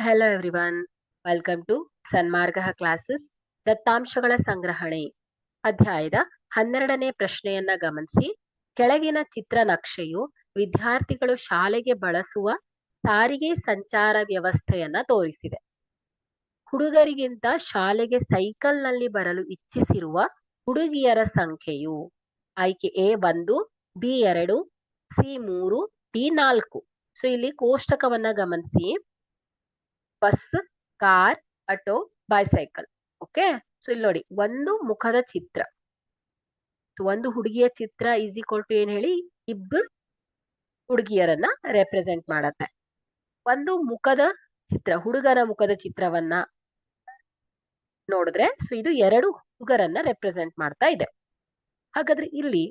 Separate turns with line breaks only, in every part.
Hello everyone, welcome to Sanmarga classes. ದತ್ತಾಂಶಗಳ ಸಂಗ್ರಹಣೆ ಅಧ್ಯಾಯದ 12ನೇ ಪ್ರಶ್ನೆಯನ್ನ ಗಮನಿಸಿ. ಕೆಳಗಿನ ಚಿತ್ರನಕ್ಷೆಯು ವಿದ್ಯಾರ್ಥಿಗಳು ಶಾಲೆಗೆ ಬಳಸುವ ಸಾರಿಗೆ ಸಂಚಾರ ವ್ಯವಸ್ಥೆಯನ್ನ ತೋರಿಸಿದೆ. ಹುಡುಗರಿಗಿಂತ ಶಾಲೆಗೆ ಸೈಕಲ್ನಲ್ಲಿ ಬರಲು ಇಚ್ಛಿಸಿರುವ ಹುಡುಗಿಯರ ಸಂಖ್ಯೆಯು ಆಯ್ಕೆ A 1, B 2, C 3, D 4. So ಇಲ್ಲಿ ಕೋಷ್ಟಕವನ್ನ ಗಮನಿಸಿ. Bus, car, auto, bicycle. Okay, so ಇಲ್ಲಿ ನೋಡಿ, ಒಂದು ಮುಖದ ಚಿತ್ರ, ಒಂದು ಹುಡುಗಿಯ ಚಿತ್ರ ಈಸ್ ಈಕ್ವಲ್ ಟು ಏನ್ ಹೇಳಿ, ಇಬ್ಬರು ಹುಡುಗಿಯರನ್ನ ರೆಪ್ರೆಸೆಂಟ್ ಮಾಡತ್ತೆ. ಒಂದು ಮುಖದ ಚಿತ್ರ, ಹುಡುಗನ ಮುಖದ ಚಿತ್ರವನ್ನ ನೋಡಿದ್ರೆ, ಸೊ ಇದು ಎರಡು ಹುಡುಗರನ್ನ ರೆಪ್ರೆಸೆಂಟ್ ಮಾಡ್ತಾ ಇದೆ. ಹಾಗಾದ್ರೆ ಇಲ್ಲಿ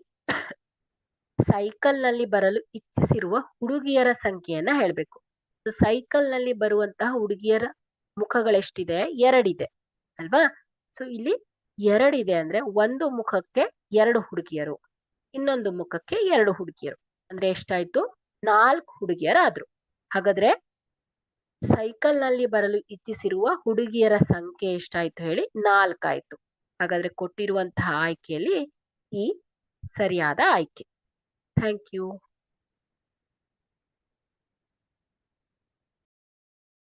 ಸೈಕಲ್ ನಲ್ಲಿ ಬರಲು ಇಚ್ಛಿಸಿರುವ ಹುಡುಗಿಯರ ಸಂಖ್ಯೆಯನ್ನ ಹೇಳ್ಬೇಕು. ಸೈಕಲ್ ನಲ್ಲಿ ಬರುವಂತಹ ಹುಡುಗಿಯರ ಮುಖಗಳೆಷ್ಟಿದೆ? 2 ಇದೆ ಅಲ್ವಾ? ಸೊ ಇಲ್ಲಿ 2 ಇದೆ ಅಂದ್ರೆ ಒಂದು ಮುಖಕ್ಕೆ 2 ಹುಡುಗಿಯರು, ಇನ್ನೊಂದು ಮುಖಕ್ಕೆ 2 ಹುಡುಗಿಯರು, ಅಂದ್ರೆ ಎಷ್ಟಾಯ್ತು? 4 ಹುಡುಗಿಯರಾದ್ರು. ಹಾಗಾದ್ರೆ ಸೈಕಲ್ ನಲ್ಲಿ ಬರಲು ಇಚ್ಛಿಸಿರುವ ಹುಡುಗಿಯರ ಸಂಖ್ಯೆ ಎಷ್ಟಾಯ್ತು ಹೇಳಿ? 4 ಆಯ್ತು. ಹಾಗಾದ್ರೆ ಕೊಟ್ಟಿರುವಂತಹ ಆಯ್ಕೆಯಲ್ಲಿ ಈ ಸರಿಯಾದ ಆಯ್ಕೆ. Thank you.